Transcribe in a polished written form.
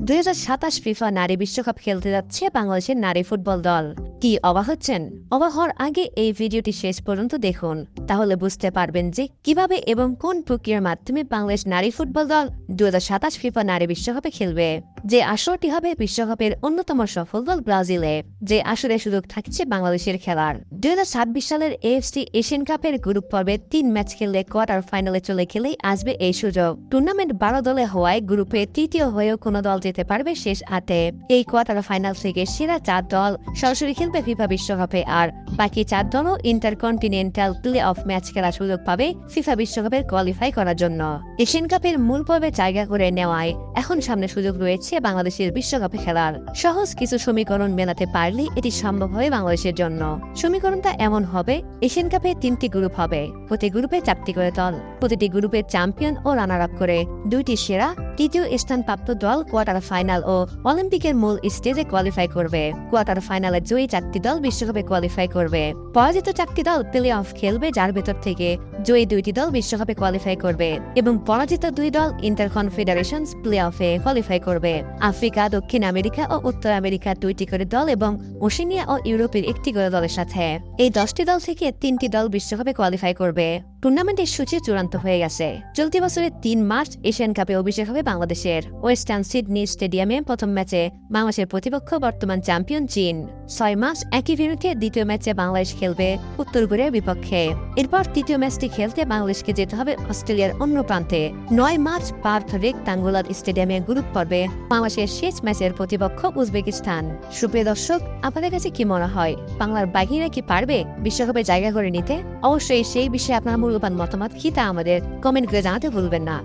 2027 FIFA নারী বিশ্বকাপ খেলতে যাচ্ছে বাংলাদেশের নারী ফুটবল দল। কি অবাক হচ্ছেন? অবাক হওয়ার আগে এই ভিডিওটি শেষ পর্যন্ত দেখুন, তাহলে বুঝতে পারবেন যে কিভাবে এবং কোন প্রক্রিয়ার মাধ্যমে বাংলাদেশ নারী ফুটবল দল 2027 ফিফা নারী বিশ্বকাপে খেলবে। যে আসরটি হবে বিশ্বকাপের অন্যতম সফল দল ব্রাজিলে, যে আসরে সুযোগ থাকছে বাংলাদেশের খেলার। 2026 সালের এএফসি এশিয়ান কাপের গ্রুপ পর্বে 3 ম্যাচ খেললে কোয়ার্টার ফাইনালে চলে গেলেই আসবে এই সুযোগ। টুর্নামেন্ট 12 দলে হওয়ায় গ্রুপে তৃতীয় হয়েও কোনো দল যেতে পারবে শেষ 8-এ। এই কোয়ার্টার ফাইনাল থেকে সেরা 4 দল সরাসরি খেলবে ফিফা বিশ্বকাপে, আর বাকি 4 দলও ইন্টারকন্টিনেন্টাল প্লে অফ ম্যাচ খেলার সুযোগ পাবে ফিফা বিশ্বকাপের কোয়ালিফাই করার জন্য। এশিয়ান কাপের মূল পর্বে জায়গা করে নেওয়ায় এখন সামনে সুযোগ রয়েছে বাংলাদেশের বিশ্বকাপে খেলার। সহজ কিছু সমীকরণ মেলাতে পারলেই এটি সম্ভব হবে বাংলাদেশের জন্য। সমীকরণটা এমন হবে, এশিয়ান কাপে 3টি গ্রুপ হবে, প্রতি গ্রুপে 4টি করে দল, প্রতিটি গ্রুপের চ্যাম্পিয়ন ও রানার আপ করে 2টি সেরা তৃতীয় স্থানপ্রাপ্ত দল কোয়ার্টার ফাইনাল ও অলিম্পিকের মূল স্টেজে কোয়ালিফাই করবে। কোয়ার্টার ফাইনালে জয়ী 4টি দল বিশ্বকাপে কোয়ালিফাই করবে। পরাজিত 4টি দল প্লে অফ খেলবে, যার ভেতর থেকে জয়ী 2টি দল বিশ্বকাপে কোয়ালিফাই করবে এবং পরাজিত 2 দল ইন্টার কনফেডারেশনস প্লে অফে কোয়ালিফাই করবে। আফ্রিকা, দক্ষিণ আমেরিকা ও উত্তর আমেরিকার 2টি করে দল এবং ওশেনিয়া ও ইউরোপের 1টি করে দলের সাথে এই 10টি দল থেকে 3টি দল বিশ্বকাপে কোয়ালিফাই করবে। টুর্নামেন্টের সূচি চূড়ান্ত হয়ে গেছে। চলতি বছরের 3 মার্চ এশিয়ান কাপে অভিষেক হবে বাংলাদেশের। ওয়েস্টার্ন সিডনি স্টেডিয়ামে প্রথম ম্যাচে বাংলাদেশের প্রতিপক্ষ বর্তমান চ্যাম্পিয়ন চীন। 6 মার্চ একই ভেন্যুতে দ্বিতীয় ম্যাচে বাংলাদেশ খেলবে উত্তর কোরিয়ার বিপক্ষে। এরপর তৃতীয় ম্যাচটি খেলতে বাংলাদেশকে যেতে হবে অস্ট্রেলিয়ার অন্য প্রান্তে। 9 মার্চ পার্থ রেক্টাঙ্গুলার স্টেডিয়ামে গ্রুপ পর্বে বাংলাদেশের শেষ ম্যাচের প্রতিপক্ষ উজবেকিস্তান। সুপ্রিয় দর্শক, আপনাদের কাছে কি মনে হয়, বাংলার বাঘিনীরা কি পারবে বিশ্বকাপে জায়গা করে নিতে? অবশ্যই সেই বিষয়ে আপনার মূল্যবান মতামত কি তা আমাদের কমেন্ট করে জানাতে ভুলবেন না।